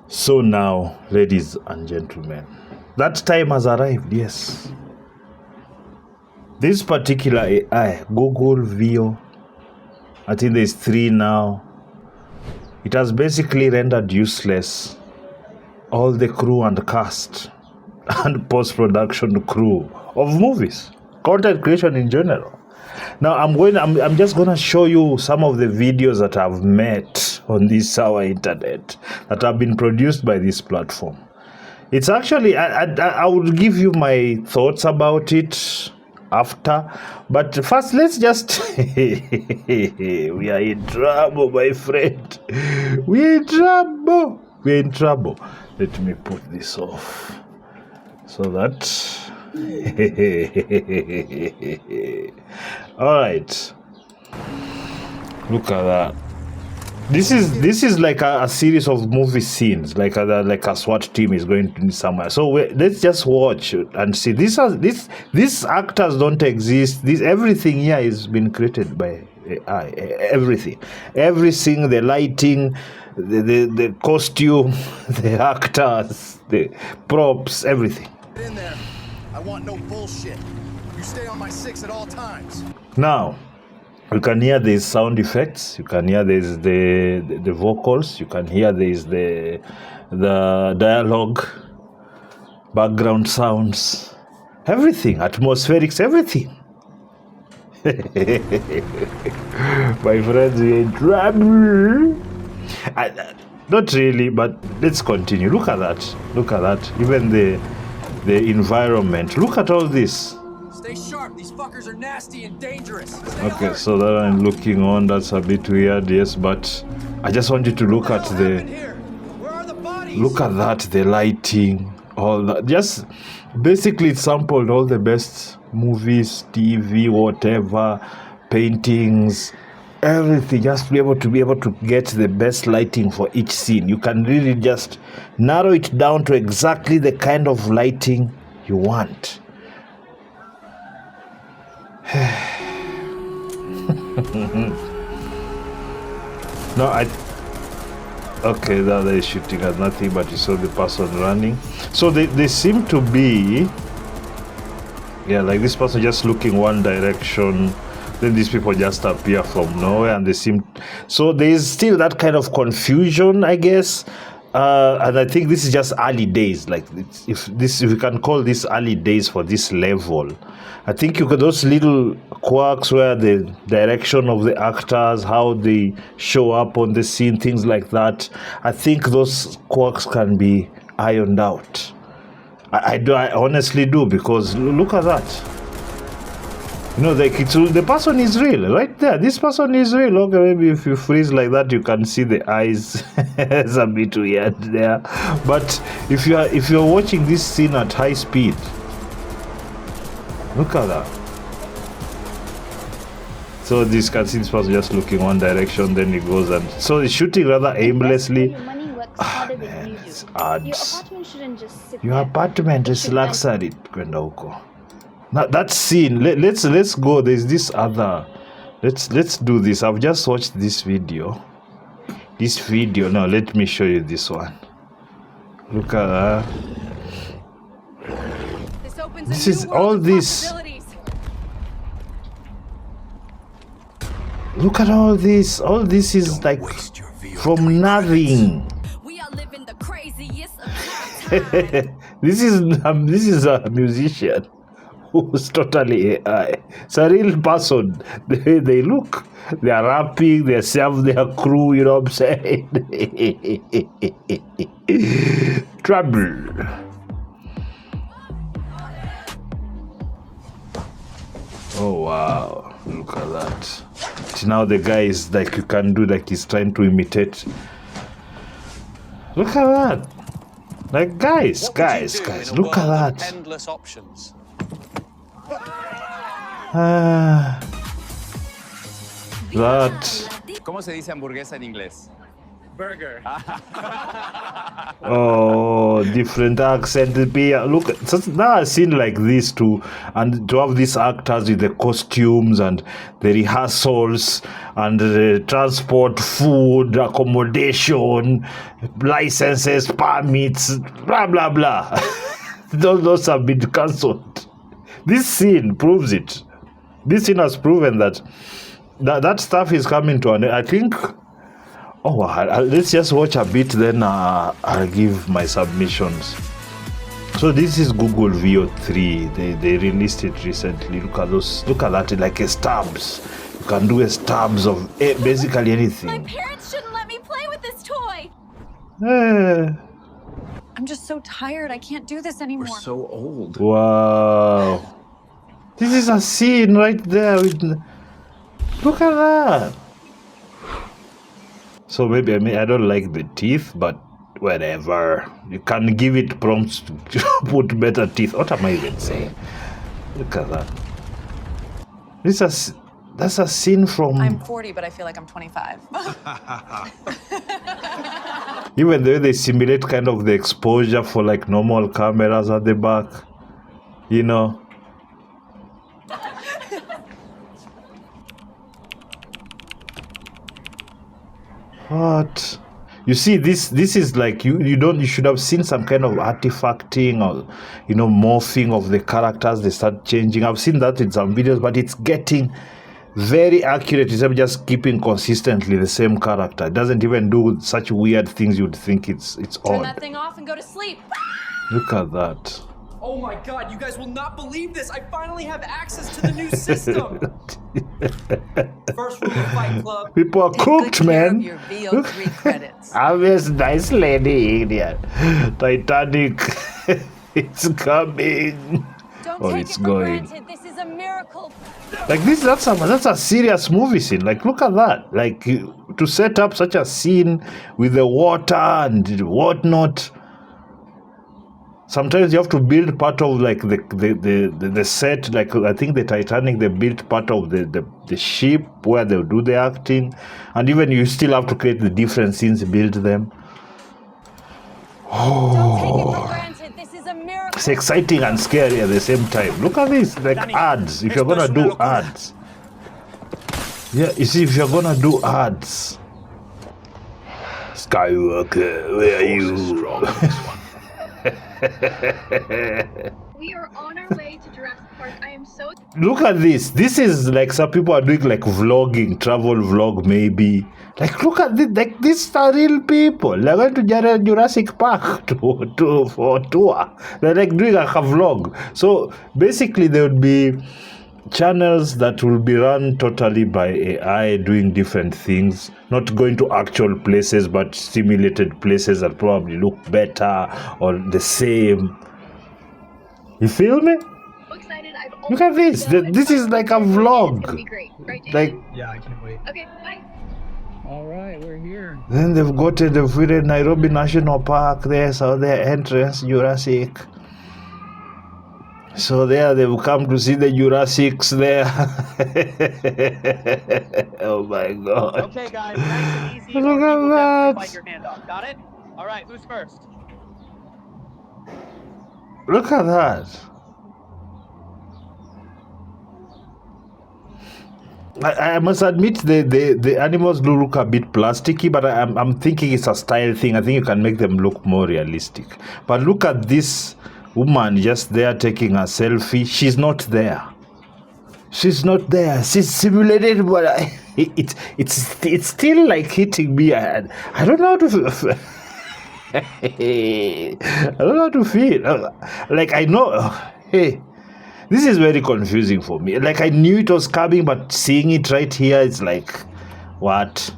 So now, ladies and gentlemen, that time has arrived, yes. This particular AI, Google Veo, I think there's 3 now. It has basically rendered useless all the crew and cast and post-production crew of movies, content creation in general. Now I'm just gonna show you some of the videos that I've met on this our internet that have been produced by this platform. It's actually I will give you my thoughts about it after, but first let's just we are in trouble, my friend. We're in trouble. We're in trouble. Let me put this off so that all right, look at that. This is like a series of movie scenes, like a SWAT team is going to somewhere. So let's just watch and see. These actors don't exist. Everything here has been created by AI. Everything, the lighting, the costume, the actors, the props, everything. In there. I want no bullshit. You stay on my 6 at all times. Now, you can hear these sound effects. You can hear there's the vocals. You can hear there's the dialogue, background sounds, everything, atmospherics, everything. My friends, we're in trouble. Not really, but let's continue. Look at that. Look at that. Even the environment. Look at all this. Stay sharp. These fuckers are nasty and dangerous. Okay, so that I'm looking on, that's a bit weird, yes, but I just want you to look at look at that, the lighting, all that. Just basically it sampled all the best movies, TV, whatever, paintings, everything, just to be able to get the best lighting for each scene. You can really just narrow it down to exactly the kind of lighting you want. No, okay, now they're shooting at nothing, but you saw the person running. So they seem to be, yeah, like this person just looking one direction, then these people just appear from nowhere, and they seem, so there is still that kind of confusion, I guess. And I think this is just early days. Like if we can call this early days for this level, I think you got those little quirks where the direction of the actors, how they show up on the scene, things like that. I think those quirks can be ironed out. I honestly do, because look at that. You know, like the person is real, right there. This person is real. Okay, maybe if you freeze like that, you can see the eyes. It's a bit weird there. But if you're watching this scene at high speed, look at that. So this can see this person just looking one direction, then he goes, and so he's shooting rather aimlessly. Man, it's ads. Your apartment is luxury, kwenda huko. Now that scene, let's go. There's this other. Let's do this. I've just watched this video. Now let me show you this one. Look at that. This is all this. Look at all this. All this is like from nothing. We are living the craziest of This is a musician who's totally AI. It's a real person. They look, they are rapping, they serve their crew, you know what I'm saying? Trouble. Oh wow, look at that. Now the guy is like, you can do like he's trying to imitate. Look at that. Like guys, look at that. Endless options. That. ¿Cómo se dice hamburguesa en inglés? Burger. Oh, know, different accent. Look, so now a scene like this too, and to have these actors with the costumes and the rehearsals and the transport, food, accommodation, licenses, permits, blah blah blah. Those have been cancelled. This scene proves it. This scene has proven that stuff is coming to an end. I think. Oh, let's just watch a bit, then I'll give my submissions. So this is Google Veo 3. They released it recently. Look at those. Look at that, like a stabs. You can do a stabs of basically anything. My parents shouldn't let me play with this toy. I'm just so tired. I can't do this anymore. We're so old. Wow. This is a scene right there. Look at that. So maybe, I don't like the teeth, but whatever. You can give it prompts to put better teeth. What am I even saying? Look at that. That's a scene from... I'm 40, but I feel like I'm 25. Even though they simulate kind of the exposure for like normal cameras at the back. You know? What? You see, this is like you should have seen some kind of artifacting or morphing of the characters. They start changing. I've seen that in some videos, but it's getting very accurate instead of just keeping consistently the same character. It doesn't even do such weird things you'd think it's Turn odd. that thing off and go to sleep. Look at that. Oh my god, you guys will not believe this! I finally have access to the new system! First rule of Fight Club. People are cooked, man. Your VO3 credits. Obvious nice lady, idiot. Titanic. It's coming. Don't Oh, take it's it for going. granted. This is a miracle. Like this, that's a serious movie scene. Like, look at that. Like, to set up such a scene with the water and whatnot. Sometimes you have to build part of like the set. Like, I think the Titanic, they built part of the ship where they'll do the acting, and even you still have to create the different scenes, build them. Don't take it for granted. This is a miracle. It's exciting and scary at the same time. Look at this, like ads. If you're gonna do ads, yeah. You see, if you're gonna do ads, Skywalker, where are you? We are on our way to Jurassic Park. I am so... Look at this. This is like some people are doing like vlogging, travel vlog maybe. Like, look at this. Like, these are real people. They're going to Jurassic Park for a tour. They're like doing like a vlog. So basically there would be channels that will be run totally by AI, doing different things, not going to actual places, but simulated places that probably look better or the same. You feel me? So excited. Look at this. This is like a vlog. It's gonna be great, right, Jason? Like, Yeah, I can't wait. Okay, bye. Alright, we're here. then they've got the Nairobi National Park there, so their entrance, Jurassic. So there they've come to see the Jurassics there. Oh my god. Okay, guys, nice and easy. Look or at you will that. definitely bite your hand off. Got it? All right, who's first? Look at that. I must admit the animals do look a bit plasticky, but I'm thinking it's a style thing. I think you can make them look more realistic. But look at this woman just there taking a selfie. She's not there. She's not there. She's simulated, but it's still like hitting me. I don't know how to. I don't know how to feel. Like, I know. Hey, this is very confusing for me. Like, I knew it was coming, but seeing it right here, it's like, what?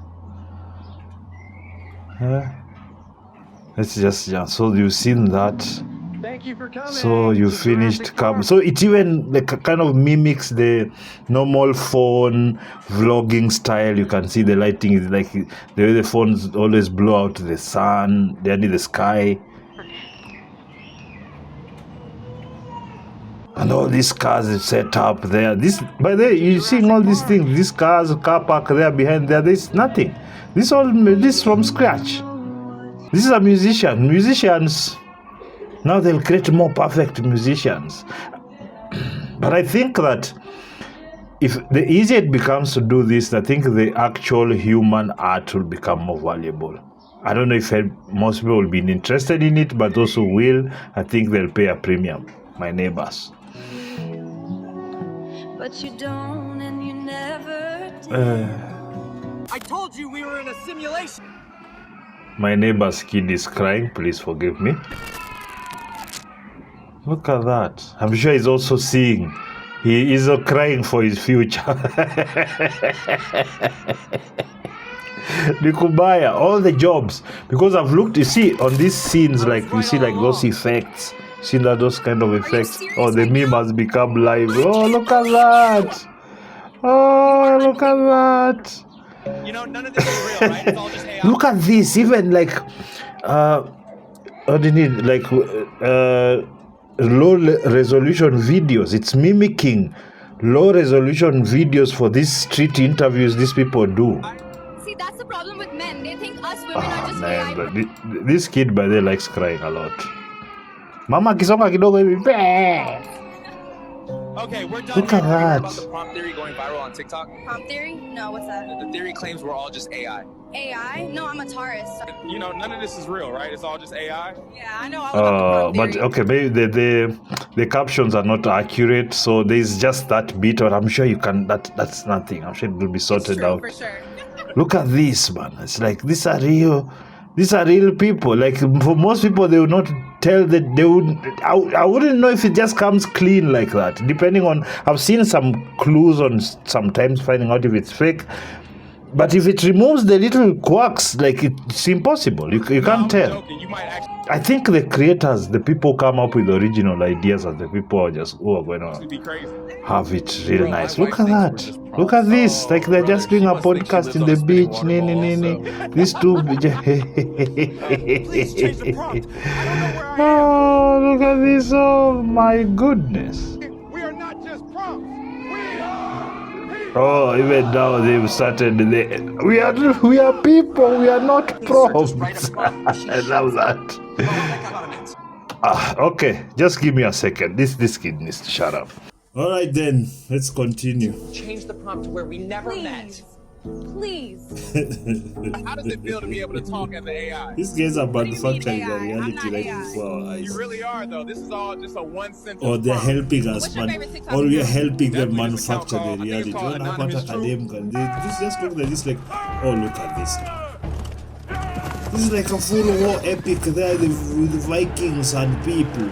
Let's just, yeah. So you've seen that. Thank you for coming. So you to finished Jurassic come. Park. So it even like kind of mimics the normal phone vlogging style. You can see the lighting is like the way the phones always blow out the sun, then the sky. And all these cars is set up there. This, by the way, you seeing all these things, these cars, car park there behind there, there's nothing. This from scratch. This is a musician. Musicians, Now they'll create more perfect musicians. But I think that if the easier it becomes to do this, I think the actual human art will become more valuable. I don't know if most people will be interested in it, but those who will, I think they'll pay a premium. My neighbors. But you don't, and you never did. I told you we were in a simulation. My neighbor's kid is crying. Please forgive me. Look at that. I'm sure he's also seeing. He is crying for his future. Nikubaya, all the jobs. Because I've looked, you see, on these scenes, like, you see, like, those effects. See that, those kind of effects? Oh, the meme has become live. Oh, look at that. Oh, look at that. You know, none of this is real, right? It's all just AI. Look at this, even like, what do you need? Like, low resolution videos. It's mimicking low resolution videos for these street interviews these people do. See, that's the problem with men. They think us women are just AI. Man, this kid by there likes crying a lot. Mama kisonga kidogo hivi. Okay, we're done. Look at here. that. About the prompt theory going viral on TikTok. Prompt theory? No, what's that? The theory claims we're all just AI. AI? No, I'm a Taurus. You know, none of this is real, right? It's all just AI. Yeah, I know all about the prompt But theory. okay, maybe the captions are not accurate, so there's just that bit, or I'm sure you can. That's nothing. I'm sure it will be It's sorted true, out. for sure. Look at this, man. It's like these are real people. Like for most people, they would not tell that they would. I wouldn't know if it just comes clean like that. Depending on, I've seen some clues on sometimes finding out if it's fake. But if it removes the little quirks, like it's impossible. You can't I'm tell. joking. You might actually I think the creators, the people come up with original ideas, and the people are just going to be crazy. have it real Bro, nice. my Look wife at thinks that. we're just Look at props. this. Like they're brother, just doing she a must think she podcast in lives the on beach. spinning water balls, These two. Please change the prompt. I don't know where I am. Oh, look at this. Oh, my goodness. We are not just prompts. We are Oh, even now they've started. We are people. We are not props. I love that. Okay, just give me a second. This kid needs to shut up. All right, then let's continue. Change the prompt to where we never Please. Please. How does it feel to be able to talk as an AI? These guys are do you mean manufacturing their AI? I'm reality not right AI. before our eyes. You really are, though. This is all just a one sentence. Or they're prompt. helping us, What's your man. favorite TikTok Or we are account? helping them Definitely this account manufacture the called- I think it's reality. called Don't have what Anonymous Truth. academic. They just look like this, like, oh, look at this. This is like a full war epic there with Vikings and people,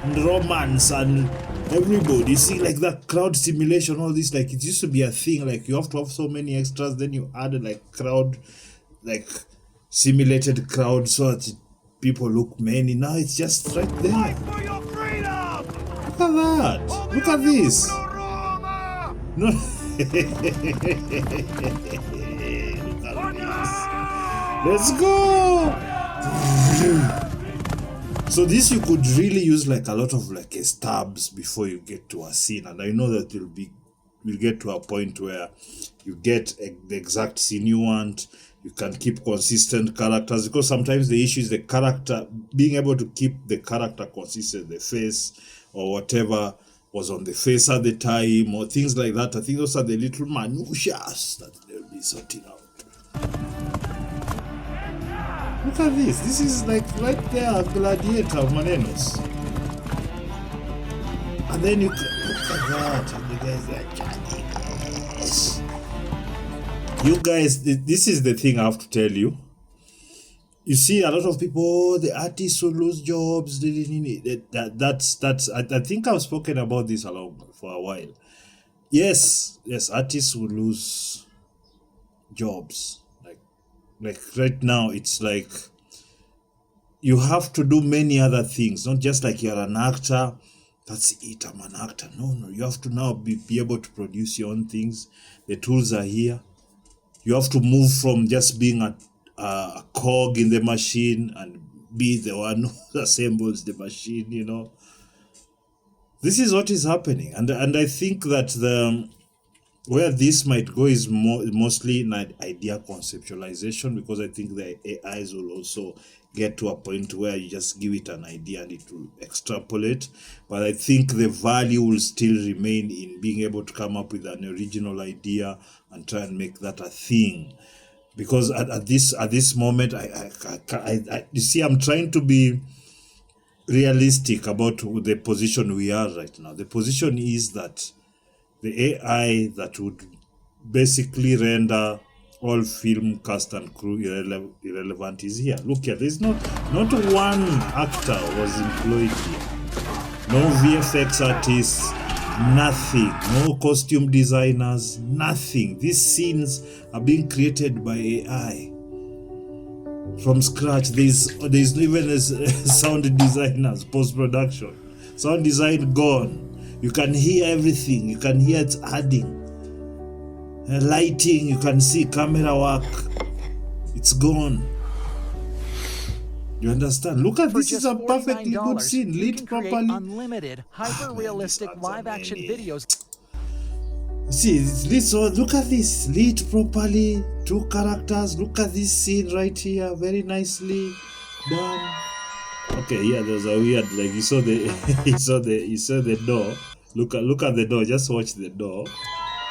and Romans and everybody. See, like that crowd simulation, all this, like it used to be a thing. Like you have to have so many extras, then you added like crowd, like simulated crowd, so that people look many. Now it's just right there. For your freedom! Look at that. Look at this. No. Look at this. Let's go. So this you could really use like a lot of like stabs before you get to a scene, and I know that we'll get to a point where you get the exact scene you want. You can keep consistent characters, because sometimes the issue is the character, being able to keep the character consistent, the face or whatever was on the face at the time, or things like that. I think those are the little minutiae that they'll be sorting out. Look at this. This is like right there, Gladiator of Manenos. And then you look at that. And the guys are chanting. Yes. You guys, this is the thing I have to tell you. You see, a lot of people, the artists will lose jobs. That's. I think I've spoken about this for a while. Yes, artists will lose jobs. Like right now, it's like you have to do many other things, not just like you're an actor. That's it, I'm an actor. No, you have to now be able to produce your own things. The tools are here. You have to move from just being a cog in the machine and be the one who assembles the machine, you know. This is what is happening. And I think that where this might go is mostly in idea conceptualization, because I think the AIs will also get to a point where you just give it an idea and it will extrapolate. But I think the value will still remain in being able to come up with an original idea and try and make that a thing. Because at this moment, you see, I'm trying to be realistic about the position we are right now. The position is that the AI that would basically render all film cast and crew irrelevant is here. Look here, there's not one actor was employed here. No VFX artists, nothing. No costume designers, nothing. These scenes are being created by AI from scratch. There's not even a sound designers, post-production. Sound design gone. You can hear everything. You can hear it's adding. Lighting, you can see camera work. It's gone. You understand? Look at this, is a perfectly good scene, lit properly. Unlimited, hyper-realistic live-action videos. See, this one, look at this, lit properly, 2 characters. Look at this scene right here, very nicely done. Okay, yeah, there's a weird, like you saw the, you saw the door. Look at the door. Just watch the door.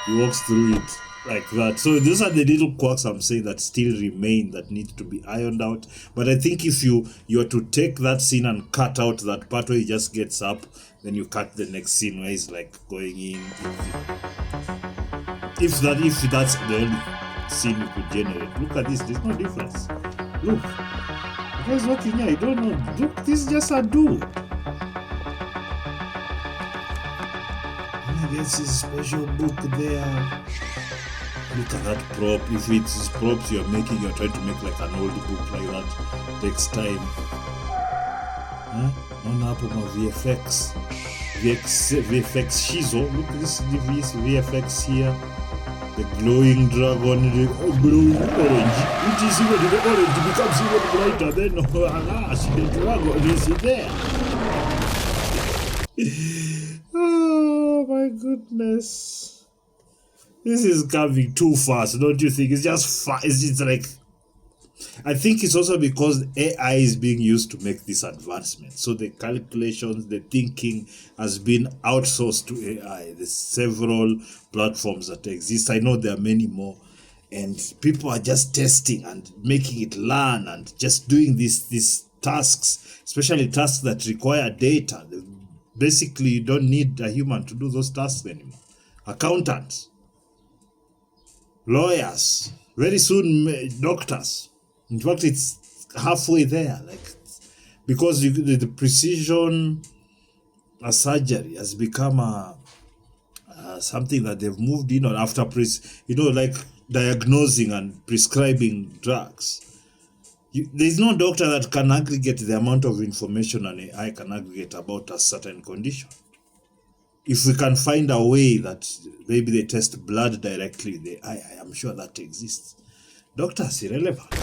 He walks through it like that. So those are the little quirks I'm saying that still remain, that need to be ironed out. But I think if you are to take that scene and cut out that part where he just gets up, then you cut the next scene where he's like going in. If that's the only scene you could generate. Look at this. There's no difference. Look. The guy's working here. I don't know. Look, this is just a dude. There's his special book there. Look at that prop. If it's props you're trying to make like an old book like that. Takes time. On up on my VFX shizo. Look at this VFX here. The glowing dragon, the glowing orange. It is even the orange becomes even brighter. Then the dragon is there. Oh my goodness. This is coming too fast, don't you think? It's just fast. It's like, I think it's also because AI is being used to make this advancement. So the calculations, the thinking has been outsourced to AI. There's several platforms that exist. I know there are many more. And people are just testing and making it learn and just doing these tasks, especially tasks that require data. Basically, you don't need a human to do those tasks anymore. Accountants, lawyers, very soon doctors. In fact, it's halfway there, like, because the precision surgery has become something that they've moved in on after, like diagnosing and prescribing drugs. There's no doctor that can aggregate the amount of information an AI can aggregate about a certain condition. If we can find a way that maybe they test blood directly with the AI, I am sure that exists. Doctors irrelevant.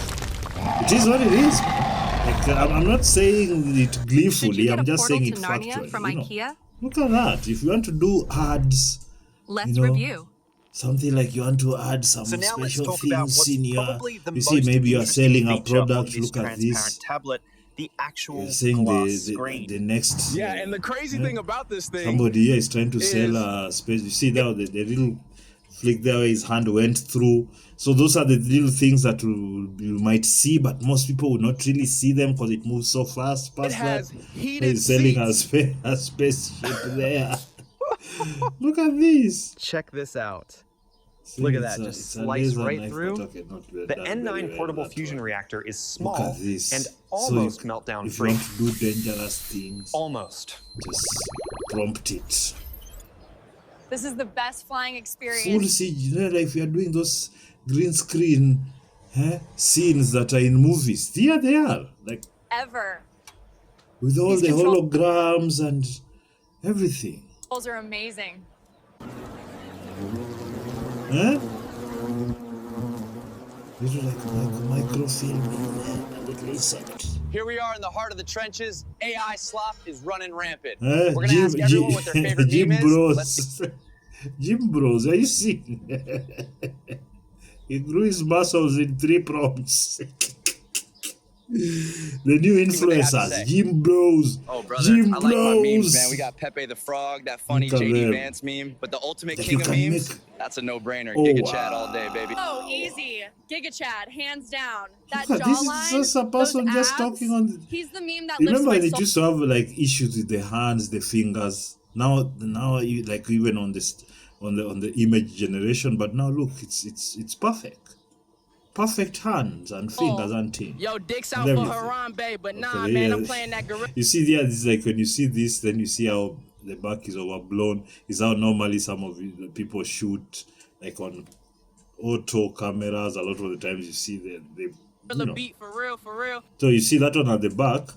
It is what it is. Like, I'm not saying it gleefully. I'm just saying it factually. From IKEA? Look at that. If you want to do ads, Let's review. Something like you want to add some special things in your, you see, most maybe you are selling a interesting feature on product. this Look at this. tablet, the actual You're saying glass screen. the next. Yeah, and the crazy thing about this thing, somebody here is trying to sell a space. You see now the little flick there where his hand went through. So those are the little things that you might see, but most people will not really see them because it moves so fast past it has that. heated He's selling seats. a spaceship there. Look at this. Check this out. See, Look at that, it's just a slice laser right knife, through. but okay, not The done very N9 well, portable that fusion one. reactor is Look small at this. and So almost if meltdown you free. want to do dangerous things, Almost. just prompt it. This is the best flying Full experience. CG, like if you are doing those green screen scenes that are in movies, here they are, like Ever. with all These the control- holograms and everything. Those are amazing. Huh? Little like microfilm in there, a little insect. Here we are in the heart of the trenches. AI slop is running rampant. We're gonna ask everyone what their favorite Jim meme is. Bros. Jim Bros, are you seeing? He grew his muscles in 3 prompts. The new See what they have to influencers, say. Gym Bros. Oh, brother, Gym I like my memes, Bros. man. We got Pepe the Frog, that funny Look at JD them. Vance meme, but the ultimate That king you of can memes, make- that's a no-brainer. Oh, Giga Chad all day, baby. Oh, easy. Giga Chad, hands down. That Look at this is jawline, just a person those just abs, talking on. he's the meme that Remember, lifts they my soul. used to have like issues with the hands, the fingers. Now, you, like even on this, on the image generation. But now look, it's perfect. Perfect hands and fingers and things. Yo, Dick's And out for everything. Harambe, but nah, Okay, man, yeah. I'm playing that gorilla. You see there, this is like when you see this, then you see how the back is overblown. Is how normally some of the people shoot, like on auto cameras. A lot of the times you see the Beat for real, for real. So you see that one at the back.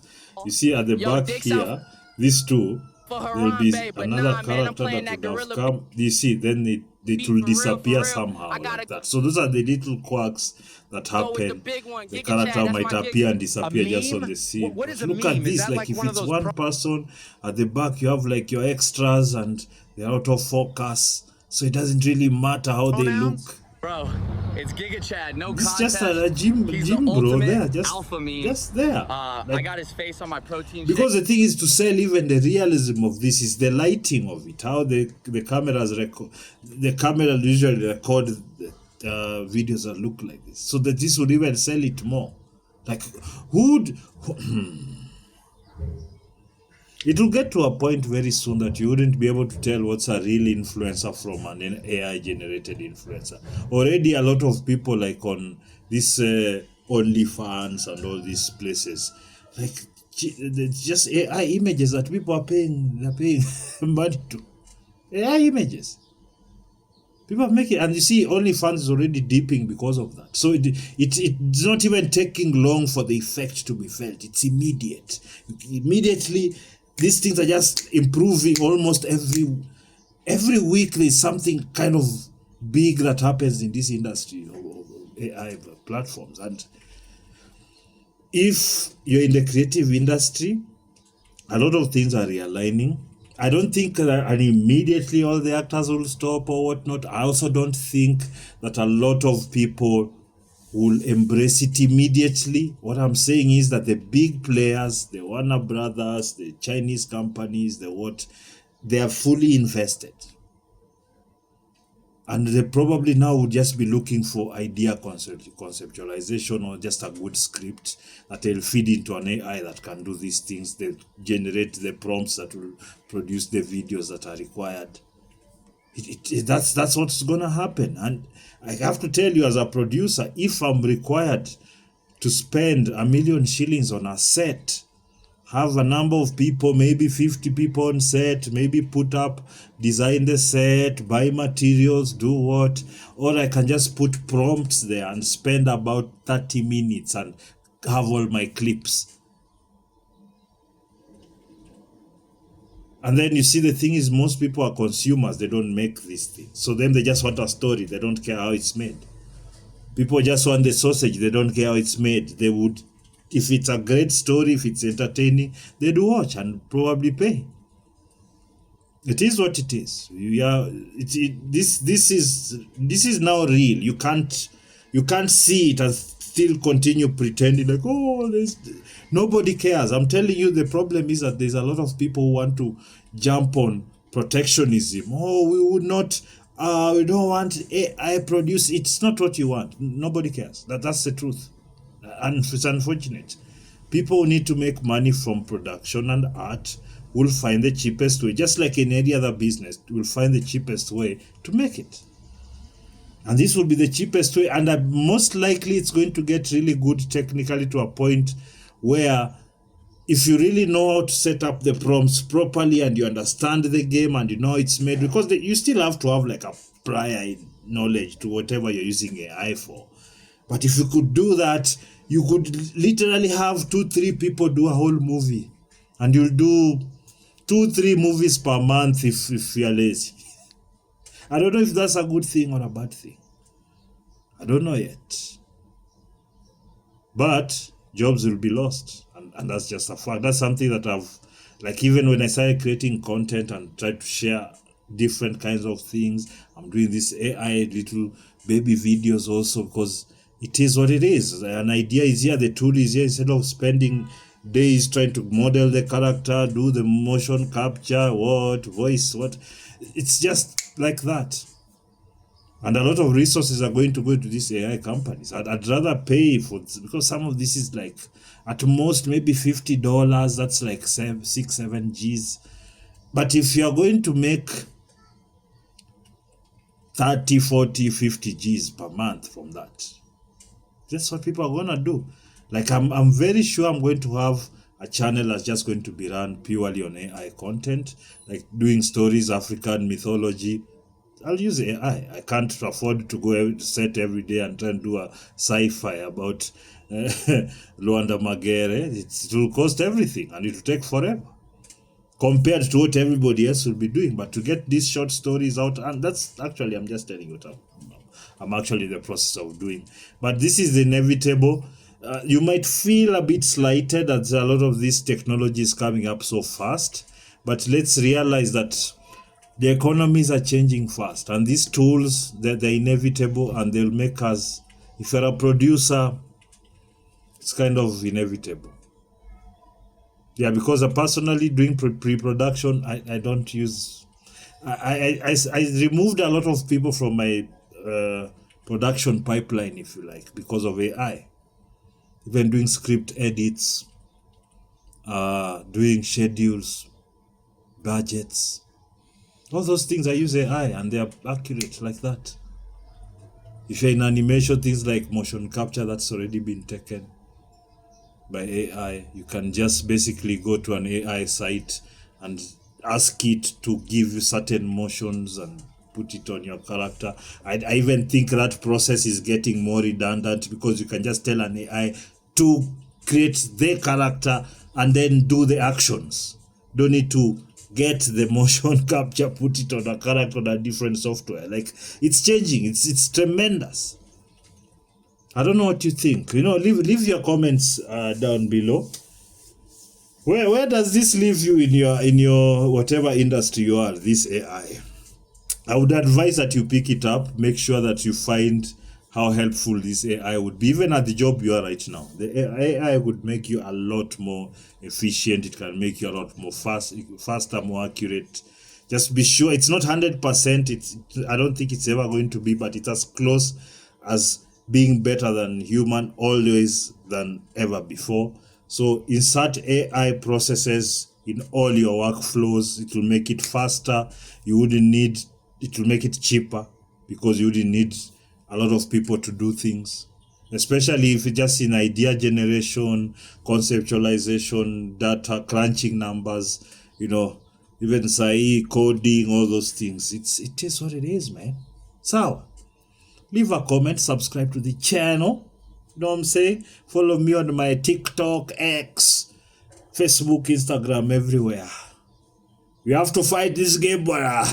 You see at the Yo, back Dick's here, out these two. for There'll be Harambe, but another nah, man, I'm character playing that that would have gorilla. come. You see, then it Beat will for real, disappear for real. somehow I gotta like that. So those are the little quirks that Go with the happen. big one. The Giga character Chad, that's might my appear gig. and disappear just on meme? the scene. What is But a look meme? at Is this, that like like if one of it's those one person at the back, you have like your extras and they're out of focus. So it doesn't really matter how they look. Bro, it's Giga Chad, no This is contest. just a gym He's bro the ultimate there, alpha meme. just there. I Like, got his face on my protein because shake. the thing is to sell even the realism of this is the lighting of it, how the cameras record, the camera usually record videos that look like this, so that this would even sell it more. Like it will get to a point very soon that you wouldn't be able to tell what's a real influencer from an AI generated influencer. Already a lot of people like on this OnlyFans and all these places, like just AI images that people are paying, they're paying money to. AI images. People are making, and you see OnlyFans is already dipping because of that. So it's not even taking long for the effect to be felt. It's immediate. Immediately, these things are just improving almost every week. There's something kind of big that happens in this industry of AI platforms. And if you're in the creative industry, a lot of things are realigning. I don't think that immediately all the actors will stop or whatnot. I also don't think that a lot of people will embrace it immediately. What I'm saying is that the big players, the Warner Brothers, the Chinese companies, they are fully invested. And they probably now would just be looking for idea conceptualization or just a good script that they'll feed into an AI that can do these things. They generate the prompts that will produce the videos that are required. That's what's going to happen. And I have to tell you, as a producer, if I'm required to spend $1 million shillings on a set, have a number of people, maybe 50 people on set, maybe put up, design the set, buy materials, do what, or I can just put prompts there and spend about 30 minutes and have all my clips. And then you see, the thing is, most people are consumers. They don't make these things. So then they just want a story. They don't care how it's made. People just want the sausage. They don't care how it's made. They would, if it's a great story, if it's entertaining, they'd watch and probably pay. It is what it is. This is now real. You can't see it and still continue pretending like, oh, nobody cares. I'm telling you, the problem is that there's a lot of people who want to jump on protectionism. Oh, we would not. We don't want AI produce. It's not what you want. Nobody cares. That's the truth. And it's unfortunate. People who need to make money from production and art will find the cheapest way, just like in any other business, will find the cheapest way to make it. And this will be the cheapest way, and most likely it's going to get really good technically to a point where if you really know how to set up the prompts properly and you understand the game and you know it's made, because you still have to have like a prior knowledge to whatever you're using AI for. But if you could do that, you could literally have 2-3 people do a whole movie, and you'll do 2-3 movies per month if you're lazy. I don't know if that's a good thing or a bad thing. I don't know yet. But jobs will be lost, and that's just a fact. That's something that I've, like, even when I started creating content and tried to share different kinds of things, I'm doing this AI little baby videos also, because it is what it is. An idea is here, the tool is here. Instead of spending days trying to model the character, do the motion capture, voice, it's just like that. And a lot of resources are going to go to these AI companies. I'd rather pay for this, because some of this is like at most maybe $50. That's like 6-7 G's. But if you're going to make 30, 40, 50 G's per month from that, that's what people are gonna do. Like I'm very sure I'm going to have a channel that's just going to be run purely on AI content, like doing stories, African mythology. I'll use AI. I can't afford to go set every day and try and do a sci-fi about Luanda Magere. It will cost everything and it will take forever compared to what everybody else will be doing. But to get these short stories out, and that's actually, I'm just telling you what I'm actually in the process of doing. But this is inevitable. You might feel a bit slighted that a lot of this technology is coming up so fast, but let's realize that the economies are changing fast, and these tools, they're inevitable, and they'll make us, if you're a producer, it's kind of inevitable. Yeah, because personally doing pre-production, I don't use, I removed a lot of people from my production pipeline, if you like, because of AI. Even doing script edits, doing schedules, budgets, all those things I use AI and they are accurate like that. If you're in animation, things like motion capture, that's already been taken by AI. You can just basically go to an AI site and ask it to give you certain motions and put it on your character. I even think that process is getting more redundant, because you can just tell an AI to create the character and then do the actions. Don't need to get the motion capture, put it on a character on a different software. Like, it's changing. It's tremendous. I don't know what you think. Leave your comments down below. Where does this leave you in your whatever industry you are, this AI? I would advise that you pick it up. Make sure that you find how helpful this AI would be, even at the job you are right now. The AI would make you a lot more efficient. It can make you a lot more faster, more accurate. Just be sure it's not 100%. I don't think it's ever going to be, but it's as close as being better than human always than ever before. So insert AI processes in all your workflows. It will make it faster. It will make it cheaper, because you wouldn't need a lot of people to do things, especially if it's just in idea generation, conceptualization, data, crunching numbers, even coding, all those things. It is what it is, man. So, leave a comment, subscribe to the channel. You know what I'm saying? Follow me on my TikTok, X, Facebook, Instagram, everywhere. We have to fight this game, brother.